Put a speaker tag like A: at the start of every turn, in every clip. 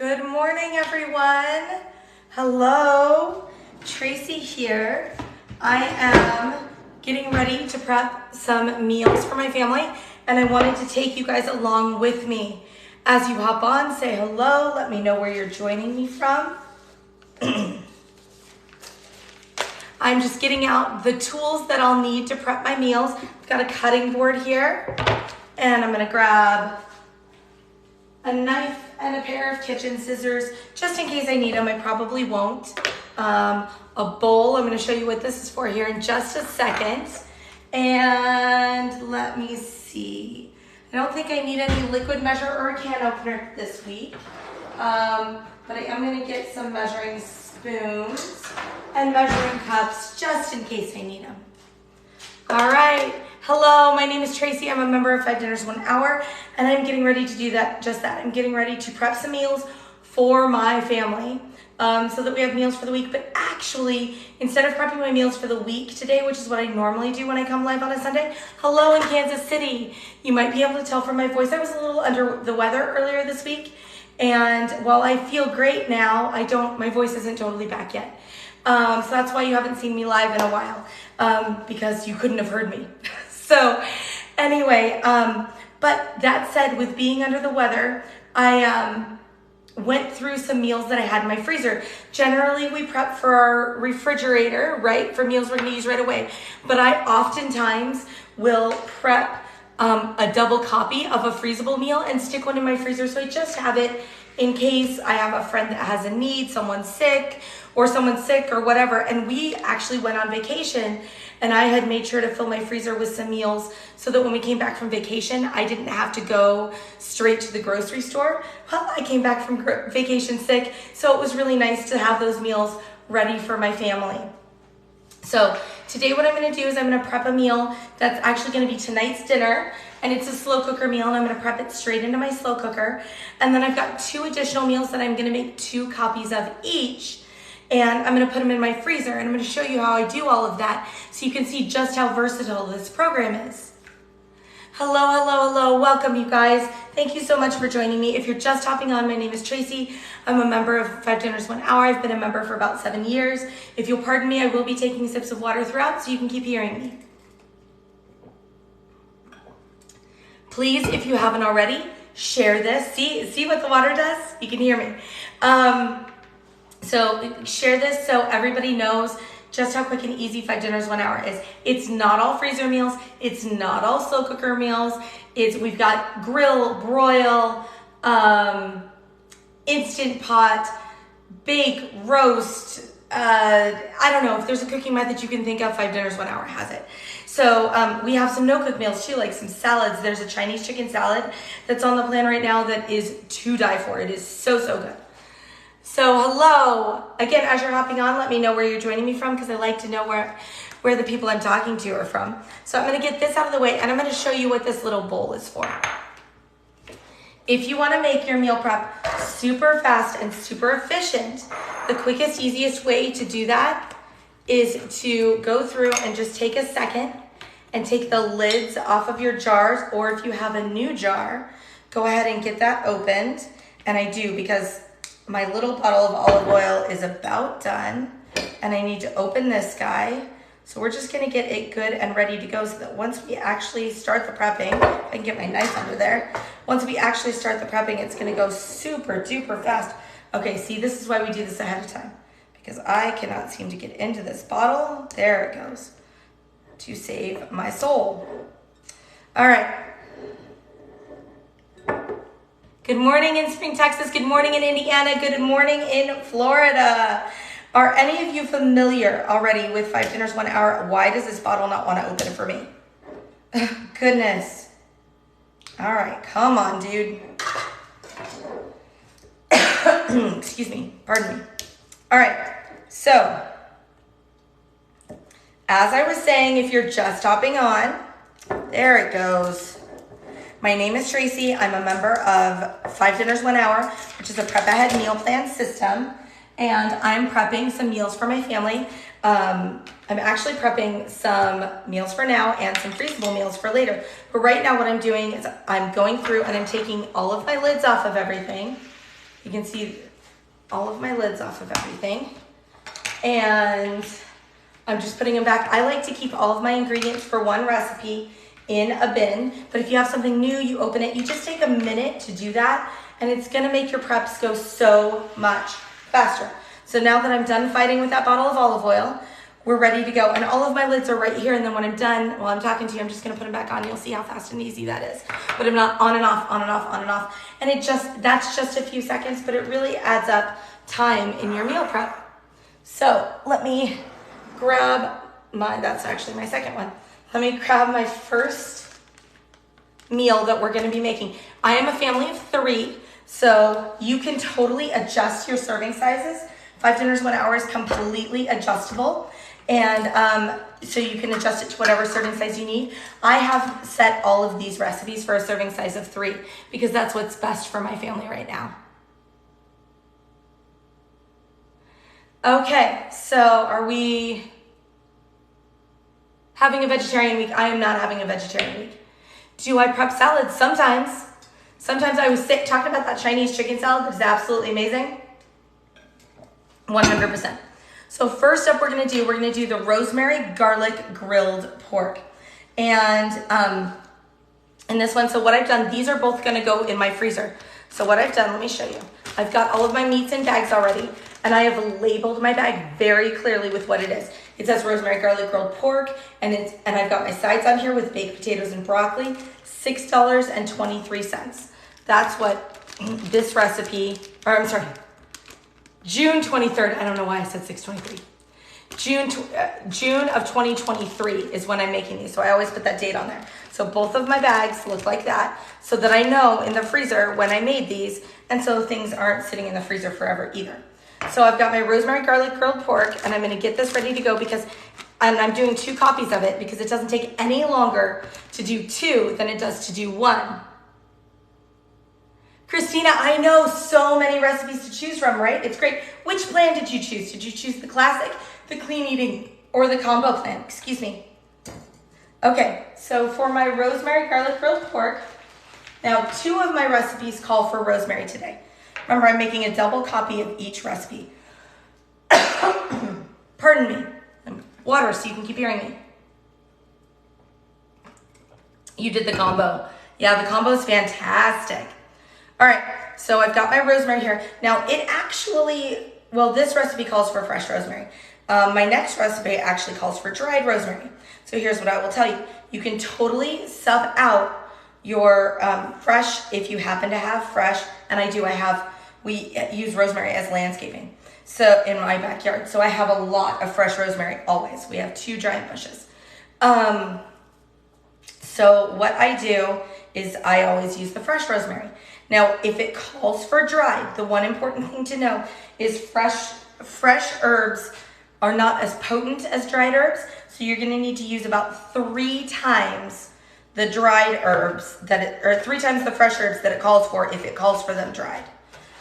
A: Good morning, everyone. Hello, Tracy here. I am getting ready to prep some meals for my family, and I wanted to take you guys along with me. As you hop on, say hello. Let me know where you're joining me from. I'm just getting out the tools that I'll need to prep my meals. I've got a cutting board here, and I'm gonna grab a knife and a pair of kitchen scissors, just in case I need them. I probably won't. A bowl, I'm gonna show you what this is for here in just a second. And let me see. I don't think I need any liquid measure or a can opener this week. But I am gonna get some measuring spoons and measuring cups just in case I need them. All right. Hello, my name is Tracy. I'm a member of 5 Dinners 1 Hour, and I'm getting ready to do just that. I'm getting ready to prep some meals for my family so that we have meals for the week. But actually, instead of prepping my meals for the week today, which is what I normally do when I come live on a Sunday, hello in Kansas City. You might be able to tell from my voice, I was a little under the weather earlier this week. And while I feel great now, my voice isn't totally back yet. So that's why you haven't seen me live in a while, because you couldn't have heard me. So anyway, but that said, with being under the weather, I went through some meals that I had in my freezer. Generally, we prep for our refrigerator, right? For meals we're gonna use right away. But I oftentimes will prep a double copy of a freezable meal and stick one in my freezer, so I just have it in case I have a friend that has a need, someone's sick or whatever. And we actually went on vacation, and I had made sure to fill my freezer with some meals so that when we came back from vacation, I didn't have to go straight to the grocery store. Well, I came back from vacation sick, so it was really nice to have those meals ready for my family. So today what I'm gonna do is I'm gonna prep a meal that's actually gonna be tonight's dinner, and it's a slow cooker meal, and I'm gonna prep it straight into my slow cooker. And then I've got 2 additional meals that I'm gonna make 2 copies of each, and I'm gonna put them in my freezer, and I'm gonna show you how I do all of that so you can see just how versatile this program is. Hello, welcome you guys. Thank you so much for joining me. If you're just hopping on, my name is Tracy. I'm a member of 5 Dinners 1 Hour. I've been a member for about 7 years. If you'll pardon me, I will be taking sips of water throughout so you can keep hearing me. Please, if you haven't already, share this. See what the water does? You can hear me. So share this so everybody knows just how quick and easy 5 Dinners 1 Hour is. It's not all freezer meals. It's not all slow cooker meals. We've got grill, broil, instant pot, bake, roast. I don't know if there's a cooking method you can think of, 5 Dinners 1 Hour has it. So we have some no-cook meals too, like some salads. There's a Chinese chicken salad that's on the plan right now that is to die for. It is so good. So hello, again, as you're hopping on, let me know where you're joining me from, because I like to know where the people I'm talking to are from. So I'm gonna get this out of the way, and I'm gonna show you what this little bowl is for. If you wanna make your meal prep super fast and super efficient, the quickest, easiest way to do that is to go through and just take a second and take the lids off of your jars, or if you have a new jar, go ahead and get that opened. And I do, because my little bottle of olive oil is about done, and I need to open this guy. So we're just gonna get it good and ready to go so that once we actually start the prepping, if I can get my knife under there, once we actually start the prepping, it's gonna go super duper fast. Okay, see, this is why we do this ahead of time, because I cannot seem to get into this bottle. There it goes, to save my soul. All right. Good morning in Spring, Texas. Good morning in Indiana. Good morning in Florida. Are any of you familiar already with 5 Dinners 1 Hour? Why does this bottle not want to open for me? Goodness. All right, come on, dude. Excuse me, pardon me. All right, so as I was saying, if you're just hopping on, there it goes. My name is Tracy. I'm a member of 5 Dinners 1 Hour, which is a prep ahead meal plan system. And I'm prepping some meals for my family. I'm actually prepping some meals for now and some freezable meals for later. But right now what I'm doing is I'm going through and I'm taking all of my lids off of everything. You can see all of my lids off of everything. And I'm just putting them back. I like to keep all of my ingredients for one recipe in a bin, but if you have something new, you open it. You just take a minute to do that, and it's gonna make your preps go so much faster. So now that I'm done fighting with that bottle of olive oil, we're ready to go. And all of my lids are right here, and then when I'm done, while I'm talking to you, I'm just gonna put them back on. You'll see how fast and easy that is. But I'm not on and off, on and off, on and off. And that's just a few seconds, but it really adds up time in your meal prep. So let me grab that's actually my second one. Let me grab my first meal that we're gonna be making. I am a family of 3, so you can totally adjust your serving sizes. 5 dinners, 1 hour is completely adjustable. And so you can adjust it to whatever serving size you need. I have set all of these recipes for a serving size of 3 because that's what's best for my family right now. Okay, so are we having a vegetarian week? I am not having a vegetarian week. Do I prep salads? Sometimes. Sometimes I was sick talking about that Chinese chicken salad that is absolutely amazing. 100%. So first up we're gonna do the rosemary garlic grilled pork. And in this one, so what I've done, these are both gonna go in my freezer. So what I've done, let me show you. I've got all of my meats in bags already, and I have labeled my bag very clearly with what it is. It says rosemary garlic grilled pork, and I've got my sides on here with baked potatoes and broccoli, $6.23. That's what this recipe, or I'm sorry, June 23rd, I don't know why I said 623. June of 2023 is when I'm making these, so I always put that date on there. So both of my bags look like that, so that I know in the freezer when I made these, and so things aren't sitting in the freezer forever either. So I've got my rosemary garlic grilled pork, and I'm gonna get this ready to go because I'm doing 2 copies of it because it doesn't take any longer to do 2 than it does to do 1. Christina, I know so many recipes to choose from, right? It's great. Which plan did you choose? Did you choose the classic, the clean eating, or the combo plan? Excuse me. Okay, so for my rosemary garlic grilled pork, now 2 of my recipes call for rosemary today. Remember, I'm making a double copy of each recipe. Pardon me. Water so you can keep hearing me. You did the combo. Yeah, the combo is fantastic. All right, so I've got my rosemary here. Now it actually, well, this recipe calls for fresh rosemary. My next recipe actually calls for dried rosemary. So here's what I will tell you. You can totally sub out your fresh if you happen to have fresh, and we use rosemary as landscaping. So in my backyard, so I have a lot of fresh rosemary always. We have 2 giant bushes. So what I do is I always use the fresh rosemary. Now, if it calls for dried, the one important thing to know is fresh herbs are not as potent as dried herbs. So you're gonna need to use about 3 times the dried herbs or 3 times the fresh herbs that it calls for if it calls for them dried.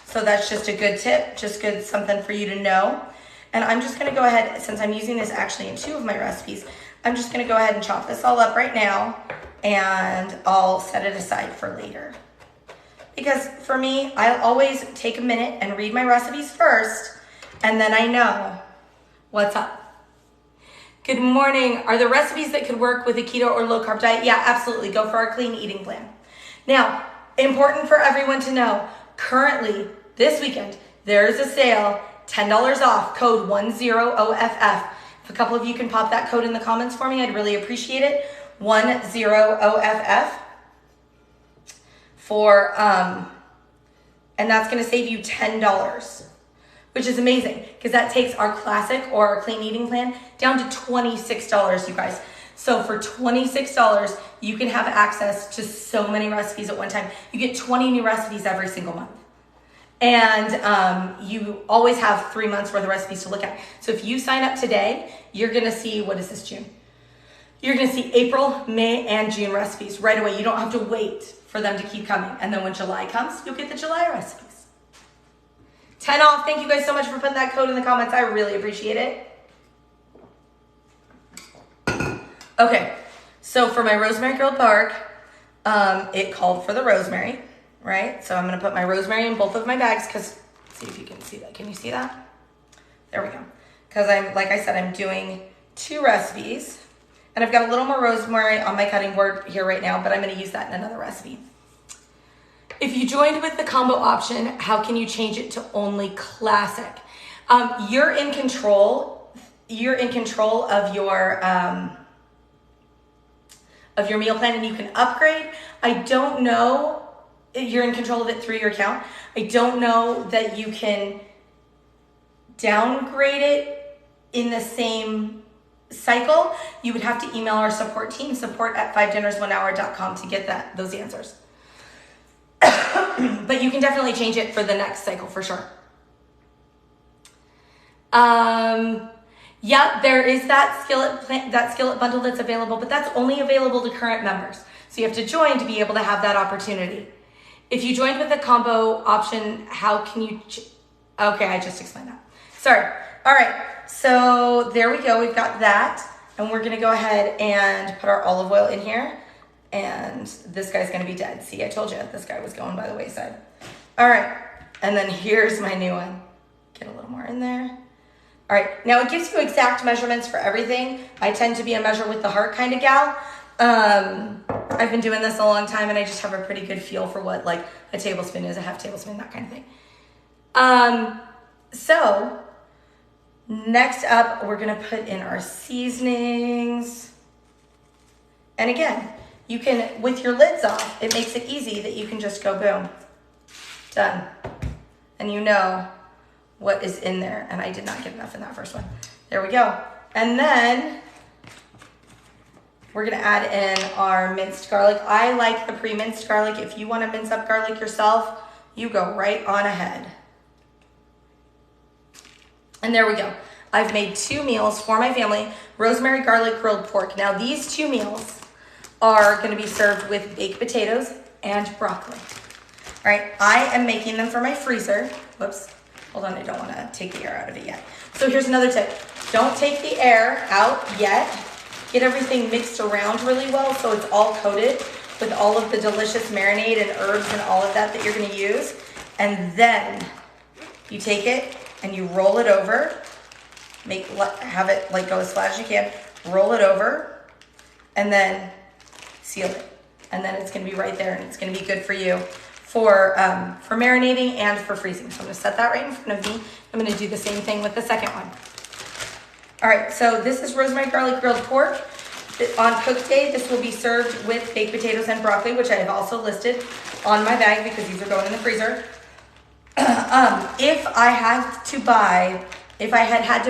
A: So that's just a good tip, just good something for you to know. And I'm just gonna go ahead, since I'm using this actually in 2 of my recipes, I'm just gonna go ahead and chop this all up right now, and I'll set it aside for later. Because for me, I'll always take a minute and read my recipes first, and then I know what's up. Good morning. Are there recipes that could work with a keto or low carb diet? Yeah, absolutely. Go for our clean eating plan. Now, important for everyone to know, currently, this weekend, there is a sale, $10 off, code 10OFF. If a couple of you can pop that code in the comments for me, I'd really appreciate it. 10OFF. And that's going to save you $10, which is amazing because that takes our classic or our clean eating plan down to $26, you guys. So for $26, you can have access to so many recipes at one time. You get 20 new recipes every single month. And you always have 3 months worth of recipes to look at. So if you sign up today, you're going to see, what is this, June? You're going to see April, May, and June recipes right away. You don't have to wait for them to keep coming. And then when July comes, you'll get the July recipes. 10 off. Thank you guys so much for putting that code in the comments. I really appreciate it. Okay, so for my rosemary grilled pork, it called for the rosemary. right? So I'm gonna put my rosemary in both of my bags because, see if you can see that. Can you see that? There we go. Because like I said, I'm doing 2 recipes. And I've got a little more rosemary on my cutting board here right now, but I'm gonna use that in another recipe. If you joined with the combo option, how can you change it to only classic? You're in control. You're in control of your meal plan, and you can upgrade. I don't know. You're in control of it through your account. I don't know that you can downgrade it in the same cycle. You would have to email our support team, support@5dinnersonehour.com, to get those answers. But you can definitely change it for the next cycle for sure. Yeah, there is that skillet bundle that's available, but that's only available to current members. So you have to join to be able to have that opportunity. If you joined with the combo option, how can you? Okay, I just explained that. Sorry. All right. So there we go. We've got that, and we're gonna go ahead and put our olive oil in here. And this guy's gonna be dead. See, I told you this guy was going by the wayside. All right, and then here's my new one. Get a little more in there. All right, now it gives you exact measurements for everything. I tend to be a measure with the heart kind of gal. I've been doing this a long time, and I just have a pretty good feel for what like a tablespoon is, a half tablespoon, that kind of thing. So next up, we're gonna put in our seasonings. And again, you can, with your lids off, it makes it easy that you can just go boom, done. And you know what is in there. And I did not get enough in that first one. There we go. And then we're gonna add in our minced garlic. I like the pre-minced garlic. If you wanna mince up garlic yourself, you go right on ahead. And there we go. I've made 2 meals for my family, rosemary garlic grilled pork. Now these 2 meals are going to be served with baked potatoes and broccoli. All right, I am making them for my freezer. Whoops, hold on, I don't want to take the air out of it yet. So here's another tip. Don't take the air out yet. Get everything mixed around really well so it's all coated with all of the delicious marinade and herbs and all of that you're going to use. And then you take it and you roll it over. Have it like go as flat as you can. Roll it over and then seal it, and then it's going to be right there, and it's going to be good for you for marinating and for freezing. So I'm going to set that right in front of me. I'm going to do the same thing with the second one. All right, so this is rosemary garlic grilled pork. On cook day, this will be served with baked potatoes and broccoli, which I have also listed on my bag because these are going in the freezer. If I had to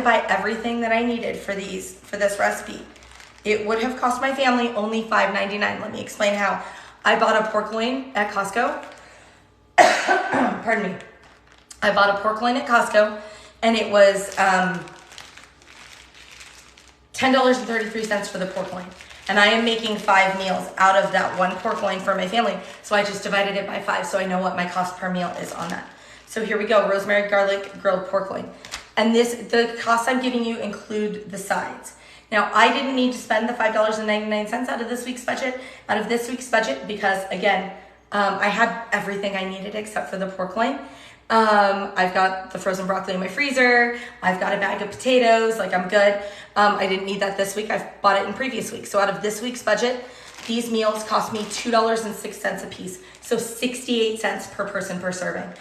A: buy everything that I needed for this recipe, it would have cost my family only $5.99. Let me explain how. I bought a pork loin at Costco. Pardon me. I bought a pork loin at Costco, and it was $10.33 for the pork loin. And I am making 5 meals out of that 1 pork loin for my family. So I just divided it by 5 so I know what my cost per meal is on that. So here we go, rosemary garlic grilled pork loin. And the costs I'm giving you include the sides. Now, I didn't need to spend the $5.99 out of this week's budget, because again, I had everything I needed except for the pork loin. I've got the frozen broccoli in my freezer. I've got a bag of potatoes, like I'm good. I didn't need that this week. I've bought it in previous weeks. So out of this week's budget, these meals cost me $2.06 a piece. So 68 cents per person per serving,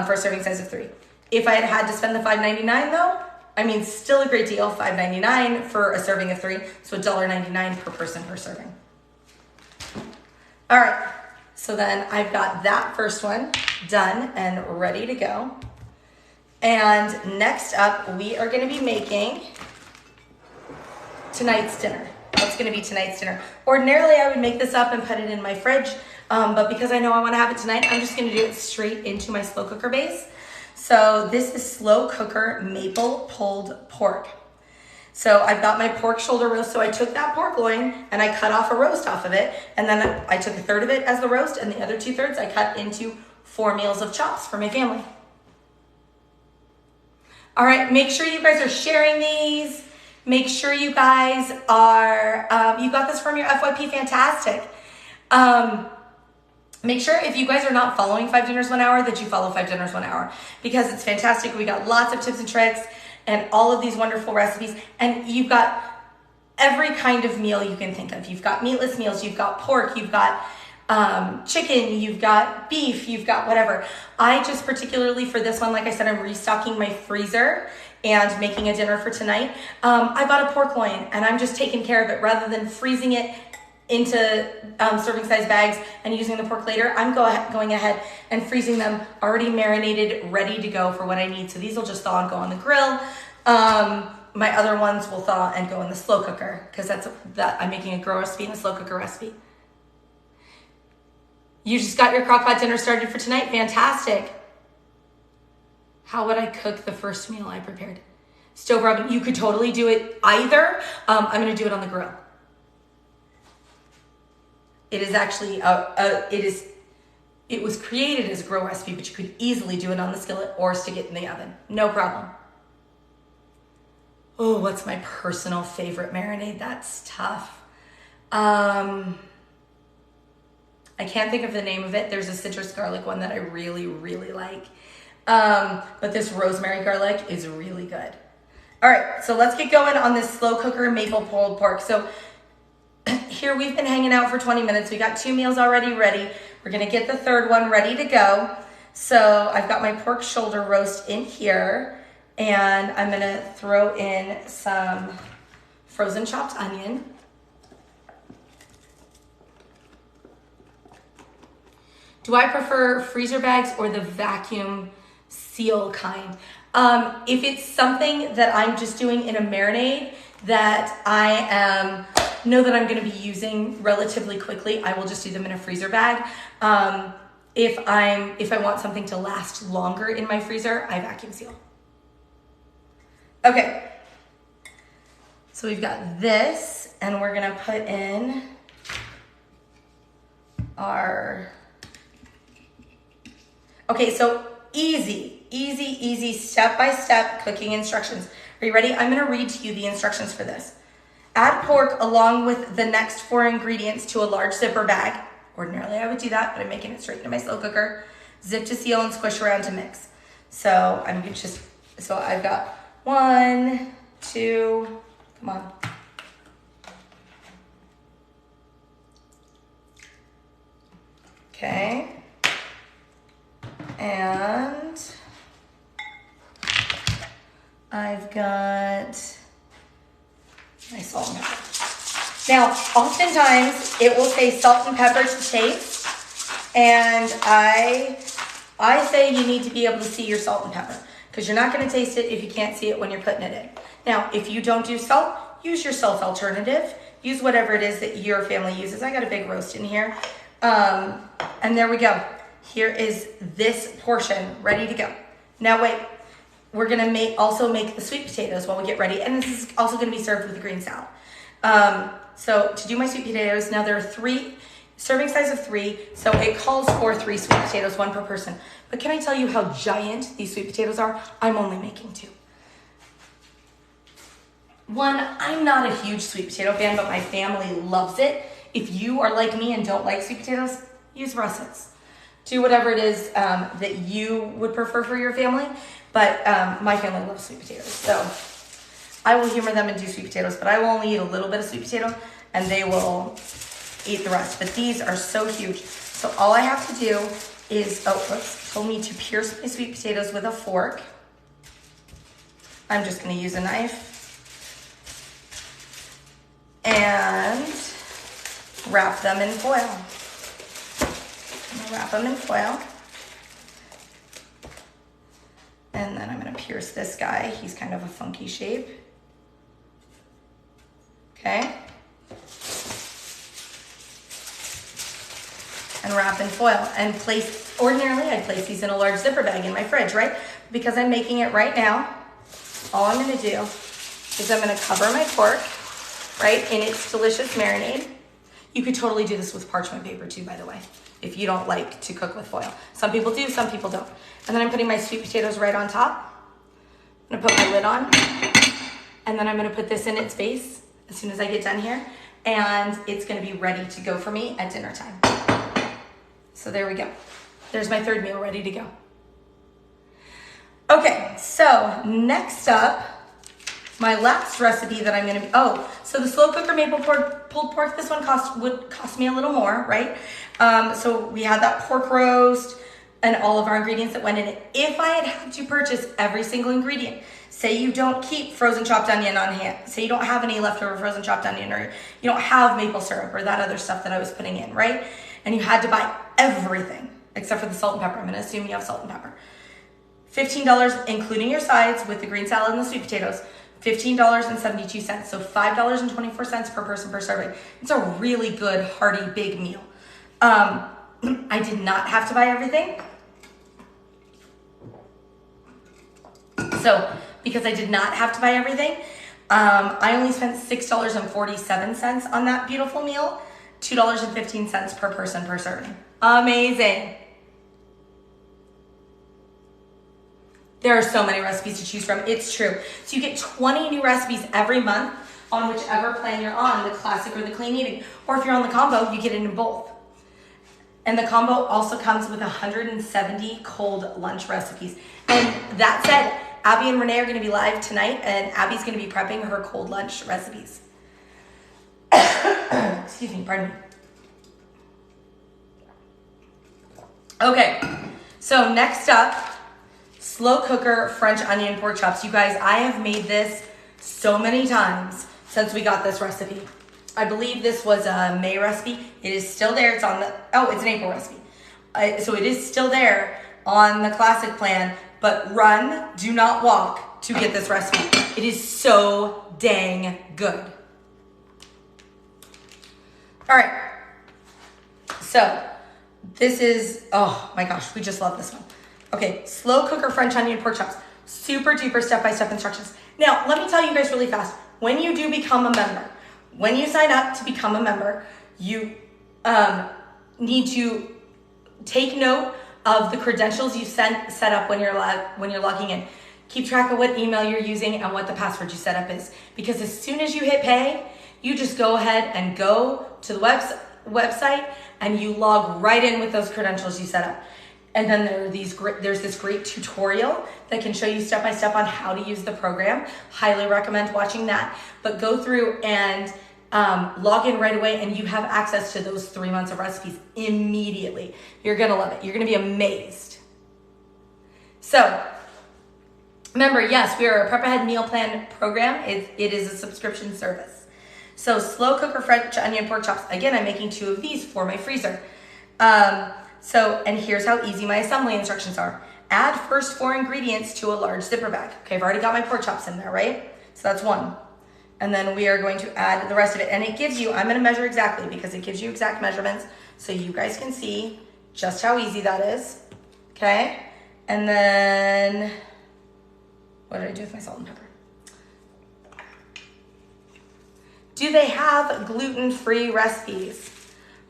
A: for a serving size of 3. If I had had to spend the $5.99 though, I mean, still a great deal, $5.99 for a serving of 3, so $1.99 per person per serving. All right, so then I've got that first one done and ready to go. And next up, we are gonna be making tonight's dinner. What's gonna be tonight's dinner? Ordinarily, I would make this up and put it in my fridge, but because I know I wanna have it tonight, I'm just gonna do it straight into my slow cooker base. So this is slow cooker maple pulled pork. So I've got my pork shoulder roast. So I took that pork loin and I cut off a roast off of it. And then I took a third of it as the roast, and the other 2/3 I cut into 4 meals of chops for my family. All right, make sure you guys are sharing these. Make sure you guys are, you got this from your FYP, fantastic. Make sure if you guys are not following 5 Dinners 1 Hour that you follow 5 Dinners 1 Hour, because it's fantastic. We got lots of tips and tricks and all of these wonderful recipes, and you've got every kind of meal you can think of. You've got meatless meals, you've got pork, you've got chicken, you've got beef, you've got whatever. I just particularly for this one, like I said, I'm restocking my freezer and making a dinner for tonight. I bought a pork loin and I'm just taking care of it rather than freezing it into serving size bags and using the pork later. I'm going ahead and freezing them already marinated, ready to go for what I need. So these will just thaw and go on the grill. My other ones will thaw and go in the slow cooker, because I'm making a grill recipe and a slow cooker recipe. You just got your crock pot dinner started for tonight. Fantastic. How would I cook the first meal I prepared? Stove or oven. You could totally do it either. I'm going to do it on the grill. It is actually it was created as a grill recipe, but you could easily do it on the skillet or stick it in the oven. No problem. Oh, what's my personal favorite marinade? That's tough. I can't think of the name of it. There's a citrus garlic one that I really, really like. But this rosemary garlic is really good. All right, so let's get going on this slow cooker maple pulled pork. So here we've been hanging out for 20 minutes. We got 2 meals already ready. We're gonna get the third one ready to go. So I've got my pork shoulder roast in here, and I'm gonna throw in some frozen chopped onion. Do I prefer freezer bags or the vacuum seal kind? If it's something that I'm just doing in a marinade that I know that I'm gonna be using relatively quickly, I will just do them in a freezer bag. If I want something to last longer in my freezer, I vacuum seal. Okay, so we've got this, and we're gonna put in our, okay, so easy step-by-step cooking instructions. Are you ready? I'm gonna read to you the instructions for this. Add pork along with the next 4 ingredients to a large zipper bag. Ordinarily I would do that, but I'm making it straight into my slow cooker. Zip to seal and squish around to mix. So I've got 1, 2, come on. Okay. And I've got my salt and pepper. Now, oftentimes it will say salt and pepper to taste, and I say you need to be able to see your salt and pepper, because you're not going to taste it if you can't see it when you're putting it in. Now, if you don't do salt, use your salt alternative. Use whatever it is that your family uses. I got a big roast in here. And there we go. Here is this portion ready to go. Now wait, we're gonna also make the sweet potatoes while we get ready, and this is also gonna be served with a green salad. So to do my sweet potatoes, now there are 3, serving size of 3, so it calls for 3 sweet potatoes, 1 per person. But can I tell you how giant these sweet potatoes are? I'm only making 2. 1, I'm not a huge sweet potato fan, but my family loves it. If you are like me and don't like sweet potatoes, use russets. Do whatever it is that you would prefer for your family, but my family loves sweet potatoes. So I will humor them and do sweet potatoes, but I will only eat a little bit of sweet potato and they will eat the rest. But these are so huge. So all I have to do is, told me to pierce my sweet potatoes with a fork. I'm just gonna use a knife and wrap them in foil. I'm gonna wrap them in foil. And then I'm gonna pierce this guy. He's kind of a funky shape. Okay. And wrap in foil and place, ordinarily I'd place these in a large zipper bag in my fridge, right? Because I'm making it right now, all I'm gonna do is I'm gonna cover my pork, right, in its delicious marinade. You could totally do this with parchment paper too, by the way, if you don't like to cook with foil. Some people do, some people don't. And then I'm putting my sweet potatoes right on top. I'm gonna put my lid on, and then I'm gonna put this in its base as soon as I get done here, and it's gonna be ready to go for me at dinner time. So there we go. There's my third meal ready to go. Okay, so next up, my last recipe that I'm gonna, so the slow cooker maple pulled pork, this one would cost me a little more, right? So we had that pork roast and all of our ingredients that went in it. If I had to purchase every single ingredient, say you don't keep frozen chopped onion on hand, say you don't have any leftover frozen chopped onion, or you don't have maple syrup or that other stuff that I was putting in, right? And you had to buy everything except for the salt and pepper. I'm gonna assume you have salt and pepper. $15, including your sides with the green salad and the sweet potatoes, $15.72. So $5.24 per person per serving. It's a really good, hearty, big meal. I did not have to buy everything. So because I did not have to buy everything, I only spent $6.47 on that beautiful meal, $2.15 per person per serving. Amazing. There are so many recipes to choose from. It's true. So you get 20 new recipes every month on whichever plan you're on, the classic or the clean eating. Or if you're on the combo, you get it in both. And the combo also comes with 170 cold lunch recipes. And that said, Abby and Renee are going to be live tonight, and Abby's going to be prepping her cold lunch recipes. Excuse me, pardon me. Okay, so next up, slow cooker French onion pork chops. You guys, I have made this so many times since we got this recipe. I believe this was a May recipe. It is still there. It's on the, it's an April recipe. So it is still there on the classic plan, but run, do not walk to get this recipe. It is so dang good. All right. So this is, oh my gosh, we just love this one. Okay, slow cooker French onion pork chops. Super duper step-by-step instructions. Now, let me tell you guys really fast. When you do become a member, when you sign up to become a member, you need to take note of the credentials you set up when you're logging in. Keep track of what email you're using and what the password you set up is. Because as soon as you hit pay, you just go ahead and go to the website and you log right in with those credentials you set up. And then there's this great tutorial that can show you step-by-step on how to use the program. Highly recommend watching that. But go through and log in right away, and you have access to those 3 months of recipes immediately. You're gonna love it. You're gonna be amazed. So remember, yes, we are a Prep Ahead meal plan program. It is a subscription service. So slow cooker French onion pork chops. Again, I'm making 2 of these for my freezer. And here's how easy my assembly instructions are. Add first 4 ingredients to a large zipper bag. Okay, I've already got my pork chops in there, right? So that's 1. And then we are going to add the rest of it. And it gives you, I'm gonna measure exactly because it gives you exact measurements so you guys can see just how easy that is, okay? And then, what did I do with my salt and pepper? Do they have gluten-free recipes?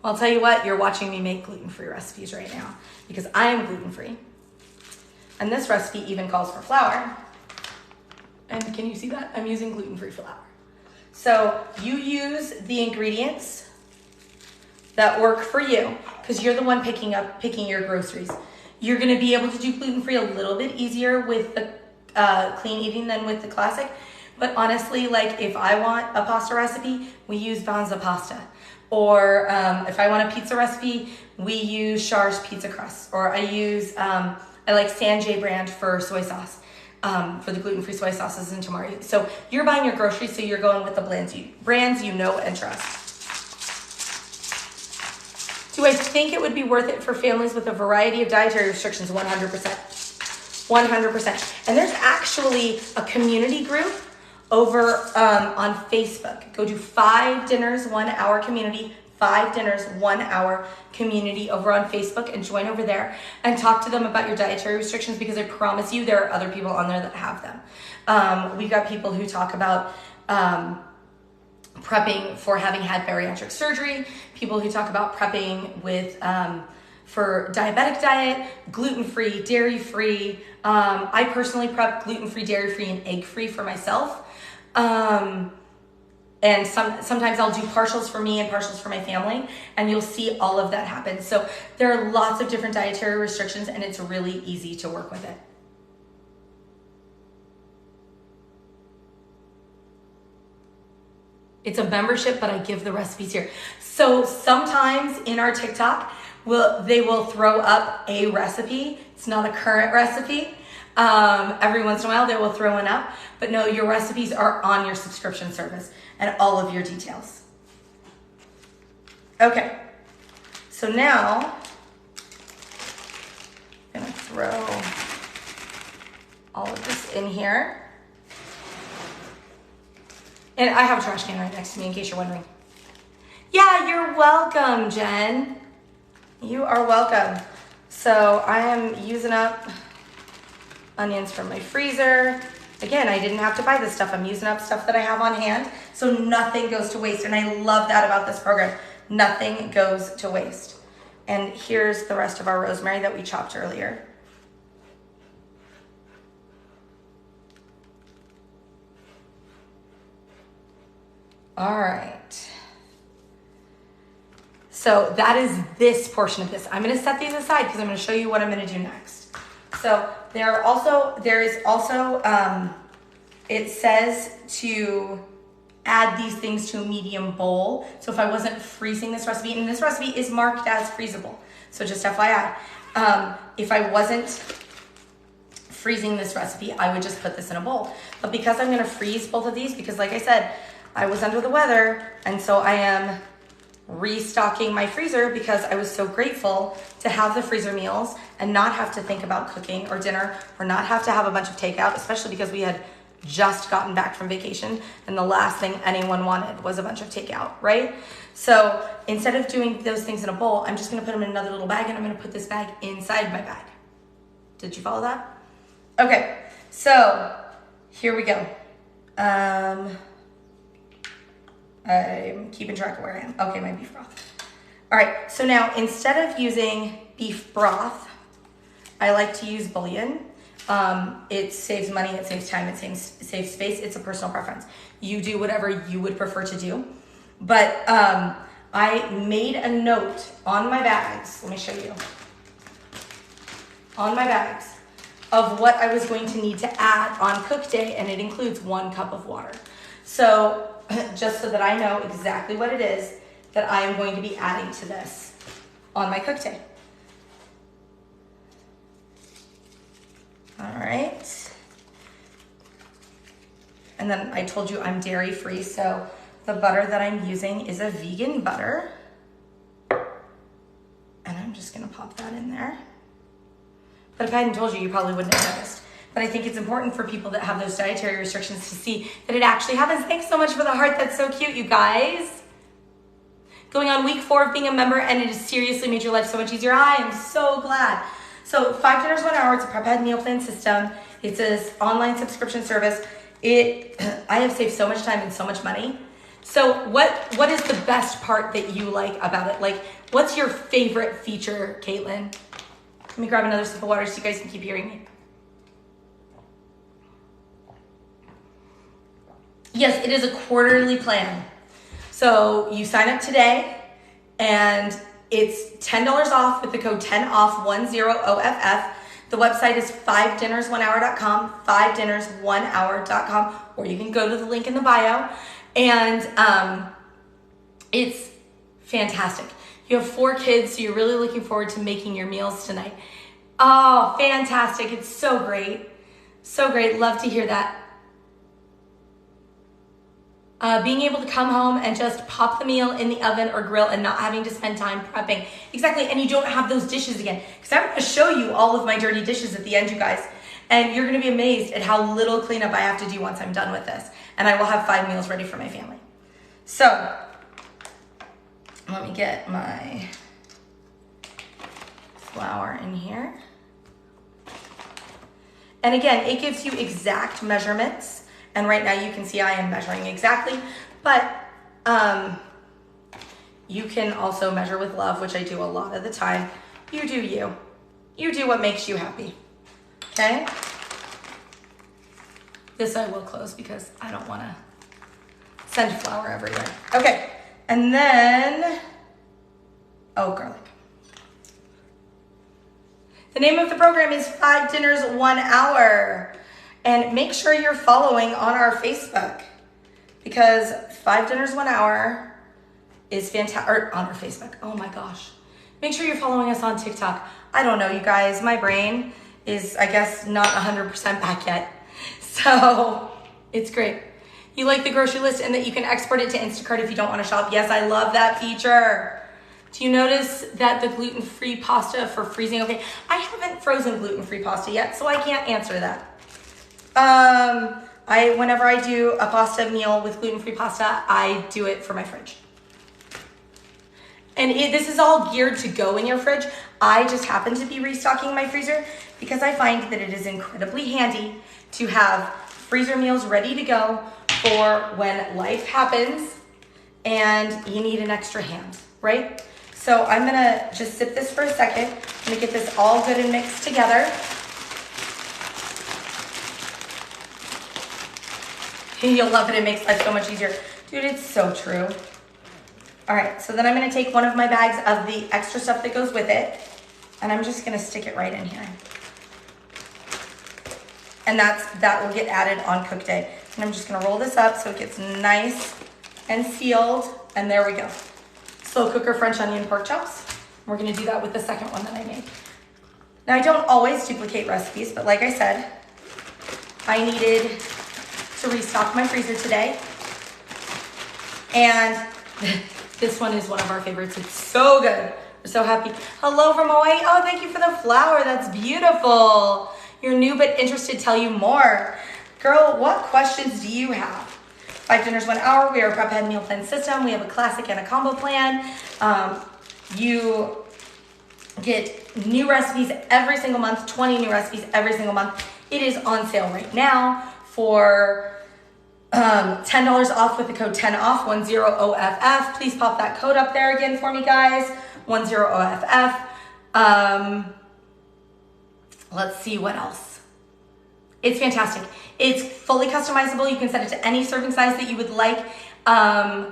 A: Well, I'll tell you what, you're watching me make gluten-free recipes right now because I am gluten-free. And this recipe even calls for flour. And can you see that? I'm using gluten-free flour. So you use the ingredients that work for you because you're the one picking your groceries. You're gonna be able to do gluten-free a little bit easier with the clean eating than with the classic. But honestly, like if I want a pasta recipe, we use Banza pasta. Or if I want a pizza recipe, we use Char's pizza crust. Or I use, I like Sanjay brand for soy sauce, for the gluten-free soy sauces and tamari. So you're buying your groceries, so you're going with the brands you know and trust. Do I think it would be worth it for families with a variety of dietary restrictions? 100%. 100%. And there's actually a community group over on Facebook. Go to 5 Dinners 1 Hour community, 5 Dinners 1 Hour community over on Facebook, and join over there and talk to them about your dietary restrictions because I promise you there are other people on there that have them. We've got people who talk about prepping for having had bariatric surgery, people who talk about prepping with for diabetic diet, gluten-free, dairy-free. I personally prep gluten-free, dairy-free, and egg-free for myself. And sometimes I'll do partials for me and partials for my family, and you'll see all of that happen. So there are lots of different dietary restrictions, and it's really easy to work with it. It's a membership, but I give the recipes here. So sometimes in our TikTok, they will throw up a recipe. It's not a current recipe. Every once in a while they will throw one up, but no, your recipes are on your subscription service and all of your details. Okay, so now I'm gonna throw all of this in here. And I have a trash can right next to me in case you're wondering. Yeah, you're welcome, Jen. You are welcome. So I am using up onions from my freezer. Again, I didn't have to buy this stuff. I'm using up stuff that I have on hand, so nothing goes to waste. And I love that about this program. Nothing goes to waste. And here's the rest of our rosemary that we chopped earlier. All right. So that is this portion of this. I'm going to set these aside because I'm going to show you what I'm going to do next. So there is also, it says to add these things to a medium bowl. So if I wasn't freezing this recipe, and this recipe is marked as freezable, so just FYI, if I wasn't freezing this recipe, I would just put this in a bowl. But because I'm going to freeze both of these, because like I said, I was under the weather, and so I am restocking my freezer because I was so grateful to have the freezer meals and not have to think about cooking or dinner or not have to have a bunch of takeout, especially because we had just gotten back from vacation and the last thing anyone wanted was a bunch of takeout, right? So instead of doing those things in a bowl, I'm just gonna put them in another little bag, and I'm gonna put this bag inside my bag. Did you follow that? Okay, so here we go. I'm keeping track of where I am. Okay, my beef broth. All right, so now instead of using beef broth, I like to use bouillon. It saves money, it saves time, it saves space. It's a personal preference. You do whatever you would prefer to do. But I made a note on my bags. Let me show you. On my bags of what I was going to need to add on cook day, and it includes 1 cup of water. So just so that I know exactly what it is that I am going to be adding to this on my cook day. All right. And then I told you I'm dairy free, so the butter that I'm using is a vegan butter. And I'm just gonna pop that in there. But if I hadn't told you, you probably wouldn't have noticed. But I think it's important for people that have those dietary restrictions to see that it actually happens. Thanks so much for the heart. That's so cute, you guys. Going on week 4 of being a member, and it has seriously made your life so much easier. I am so glad. So 5 dinners, 1 hour. It's a prep ahead meal plan system. It's an online subscription service. I have saved so much time and so much money. So what is the best part that you like about it? Like, what's your favorite feature, Caitlin? Let me grab another sip of water so you guys can keep hearing me. Yes, it is a quarterly plan. So you sign up today, and it's $10 off with the code 10OFF10OFF. The website is 5dinnersonehour.com, 5dinnersonehour.com, or you can go to the link in the bio. And it's fantastic. You have 4 kids, so you're really looking forward to making your meals tonight. Oh, fantastic. It's so great. So great. Love to hear that. Being able to come home and just pop the meal in the oven or grill and not having to spend time prepping. Exactly, and you don't have those dishes again. Because I'm going to show you all of my dirty dishes at the end, you guys. And you're going to be amazed at how little cleanup I have to do once I'm done with this. And I will have 5 meals ready for my family. So, let me get my flour in here. And again, it gives you exact measurements. And right now you can see I am measuring exactly, but you can also measure with love, which I do a lot of the time. You do you. You do what makes you happy, okay? This I will close because I don't wanna Send flour everywhere. Okay, and then, oh, garlic. The name of the program is 5 Dinners, 1 Hour. And make sure you're following on our Facebook, because 5 Dinners, 1 Hour is fantastic, or on our Facebook, oh my gosh. Make sure you're following us on TikTok. I don't know, you guys, my brain is, I guess, not 100% back yet. So it's great. You like the grocery list and that you can export it to Instacart if you don't want to shop. Yes, I love that feature. Do you notice that the gluten-free pasta for freezing? Okay, I haven't frozen gluten-free pasta yet, so I can't answer that. Whenever I do a pasta meal with gluten-free pasta, I do it for my fridge. And this is all geared to go in your fridge. I just happen to be restocking my freezer because I find that it is incredibly handy to have freezer meals ready to go for when life happens and you need an extra hand, right? So I'm gonna just sip this for a second. I'm gonna get this all good and mixed together. You'll love it, it makes life so much easier. Dude, it's so true. All right, so then I'm gonna take one of my bags of the extra stuff that goes with it, and I'm just gonna stick it right in here. And that will get added on cook day. And I'm just gonna roll this up so it gets nice and sealed, and there we go. Slow cooker French onion pork chops. We're gonna do that with the second one that I made. Now, I don't always duplicate recipes, but like I said, I needed to restock my freezer today. And this one is one of our favorites. It's so good. We're so happy. Hello from Hawaii. Oh, thank you for the flower. That's beautiful. You're new but interested. Tell you more. Girl, what questions do you have? 5 Dinners, 1 Hour. We are a prep ahead meal plan system. We have a classic and a combo plan. You get new recipes every single month, 20 new recipes every single month. It is on sale right now for $10 off with the code 10OFF, 10OFF. Please pop that code up there again for me, guys. 10OFF. Let's see what else. It's fantastic. It's fully customizable. You can set it to any serving size that you would like. I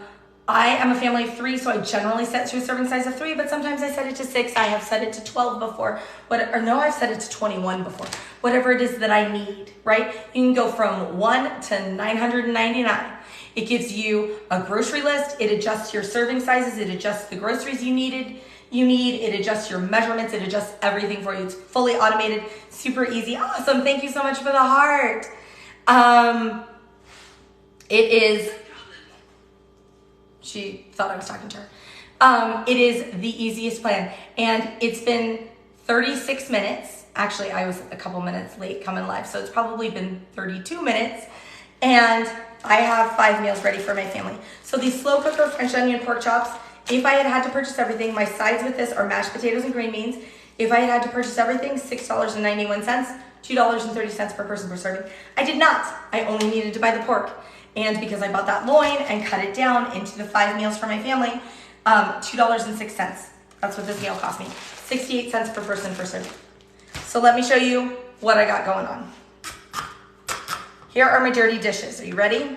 A: am a family of 3, so I generally set to a serving size of 3, but sometimes I set it to 6. I have set it to 12 before. I've set it to 21 before. Whatever it is that I need, right? You can go from 1 to $9.99. It gives you a grocery list. It adjusts your serving sizes. It adjusts the groceries you need. It adjusts your measurements. It adjusts everything for you. It's fully automated, super easy. Awesome. Thank you so much for the heart. She thought I was talking to her. It is the easiest plan. And it's been 36 minutes. Actually, I was a couple minutes late coming live, so it's probably been 32 minutes. And I have 5 meals ready for my family. So these slow cooker French onion pork chops, if I had to purchase everything, my sides with this are mashed potatoes and green beans. If I had to purchase everything, $6.91, $2.30 per person per serving. I did not. I only needed to buy the pork. And because I bought that loin and cut it down into the 5 meals for my family, $2.06. That's what this meal cost me. 68 cents per person per serving. So let me show you what I got going on. Here are my dirty dishes. Are you ready?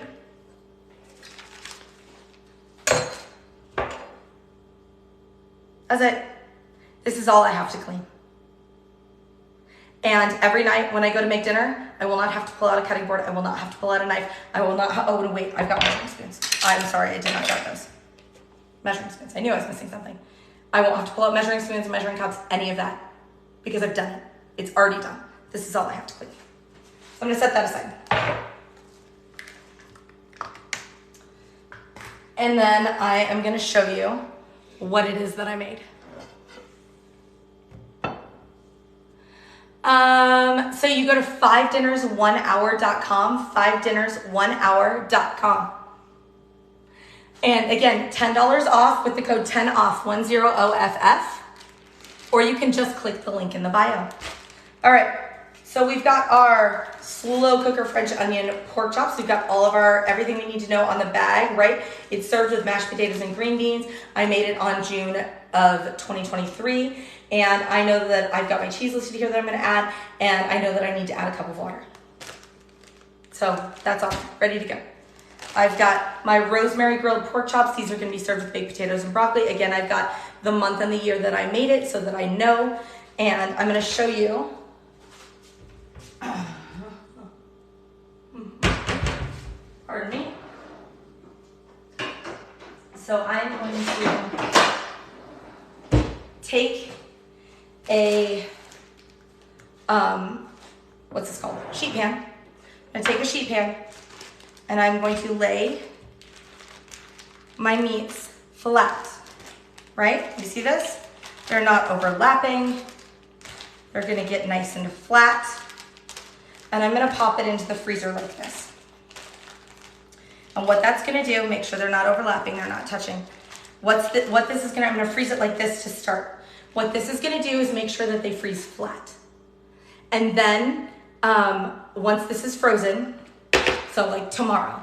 A: That's it. This is all I have to clean. And every night when I go to make dinner, I will not have to pull out a cutting board. I will not have to pull out a knife. I will not, oh, no, wait, I've got measuring spoons. I'm sorry, I did not get those. Measuring spoons, I knew I was missing something. I won't have to pull out measuring spoons and measuring cups, any of that, because I've done it. It's already done. This is all I have to clean. So I'm gonna set that aside. And then I am gonna show you what it is that I made. So you go to 5dinnersonehour.com, 5dinnersonehour.com. And again, $10 off with the code 10OFF, 10OFF, or you can just click the link in the bio. All right, so we've got our slow cooker French onion pork chops. We've got all of everything we need to know on the bag, right? It's served with mashed potatoes and green beans. I made it on June of 2023. And I know that I've got my cheese listed here that I'm gonna add, and I know that I need to add a cup of water. So that's all, ready to go. I've got my rosemary grilled pork chops. These are gonna be served with baked potatoes and broccoli. Again, I've got the month and the year that I made it so that I know. And I'm gonna show you. Pardon me. So I'm going to take a, what's this called? Sheet pan. I'm gonna take a sheet pan and I'm going to lay my meats flat, right? You see this? They're not overlapping. They're gonna get nice and flat. And I'm gonna pop it into the freezer like this. And what that's gonna do, make sure they're not overlapping, they're not touching. I'm gonna freeze it like this to start. What this is gonna do is make sure that they freeze flat. And then, once this is frozen, so like tomorrow,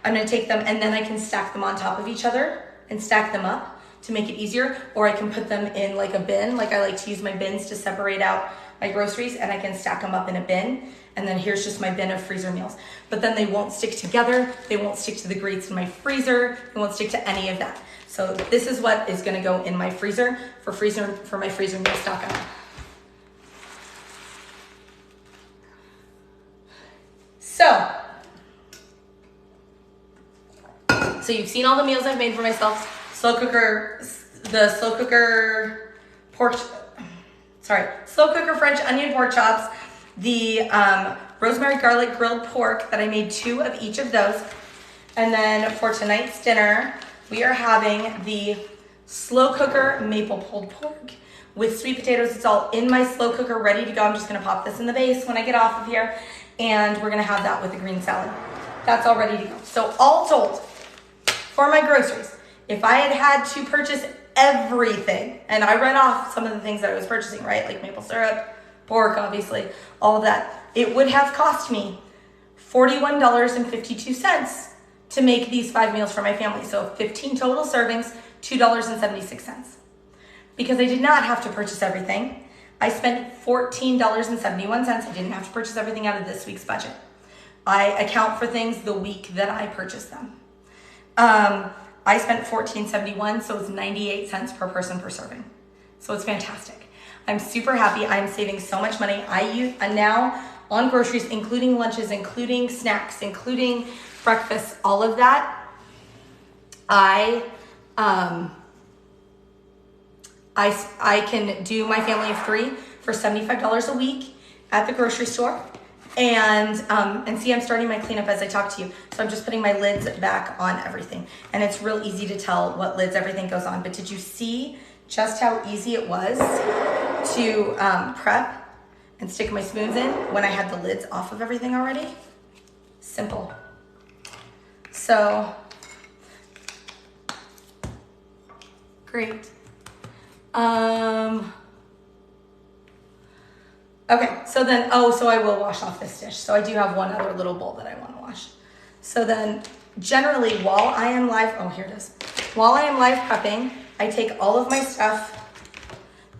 A: I'm gonna take them and then I can stack them on top of each other and stack them up to make it easier, or I can put them in like a bin. Like I like to use my bins to separate out my groceries, and I can stack them up in a bin. And then here's just my bin of freezer meals. But then they won't stick together. They won't stick to the grates in my freezer. They won't stick to any of that. So this is what is gonna go in my freezer for my freezer meal stock up. So you've seen all the meals I've made for myself. Slow cooker French onion pork chops, the rosemary garlic grilled pork that I made 2 of each of those. And then for tonight's dinner, we are having the slow cooker maple pulled pork with sweet potatoes. It's all in my slow cooker, ready to go. I'm just gonna pop this in the base when I get off of here, and we're gonna have that with the green salad. That's all ready to go. So all told, for my groceries, if I had to purchase everything, and I read off some of the things that I was purchasing, right? Like maple syrup, pork, obviously, all of that. It would have cost me $41.52 to make these 5 meals for my family. So 15 total servings, $2.76. Because I did not have to purchase everything, I spent $14.71. I didn't have to purchase everything out of this week's budget. I account for things the week that I purchase them. I spent $14.71, so it's 98 cents per person per serving. So it's fantastic. I'm super happy. I'm saving so much money. And now on groceries, including lunches, including snacks, including breakfast, all of that, I can do my family of 3 for $75 a week at the grocery store. And see, I'm starting my cleanup as I talk to you. So I'm just putting my lids back on everything. And it's real easy to tell what lids everything goes on. But did you see just how easy it was to prep and stick my spoons in when I had the lids off of everything already? Simple. So, great. Okay, so then, so I will wash off this dish. So I do have one other little bowl that I want to wash. So then, generally, while I am live prepping, I take all of my stuff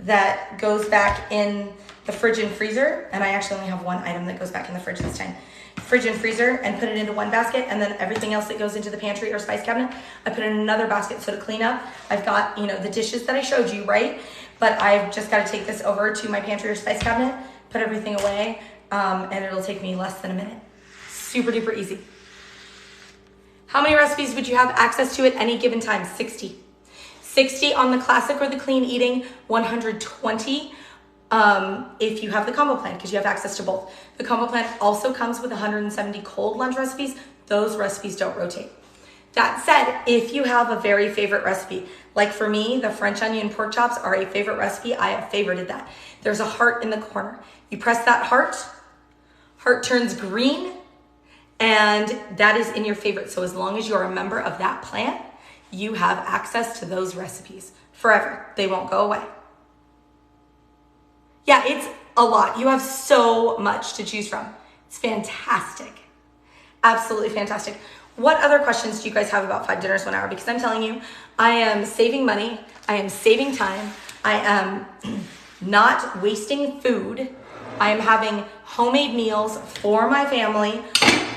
A: that goes back in the fridge and freezer, and I actually only have one item that goes back in the fridge this time. Fridge and freezer, and put it into one basket, and then everything else that goes into the pantry or spice cabinet, I put it in another basket. So to clean up, I've got, the dishes that I showed you, right? But I've just got to take this over to my pantry or spice cabinet, put everything away, and it'll take me less than a minute. Super duper easy. How many recipes would you have access to at any given time? 60. 60 on the classic or the clean eating, 120 if you have the combo plan, because you have access to both. The combo plan also comes with 170 cold lunch recipes. Those recipes don't rotate. That said, if you have a very favorite recipe, like for me, the French onion pork chops are a favorite recipe. I have favorited that. There's a heart in the corner. You press that heart turns green, and that is in your favorite. So as long as you're a member of that plan, you have access to those recipes forever. They won't go away. Yeah, it's a lot. You have so much to choose from. It's fantastic. Absolutely fantastic. What other questions do you guys have about 5 dinners 1 hour? Because I'm telling you, I am saving money. I am saving time. I am not wasting food. I am having homemade meals for my family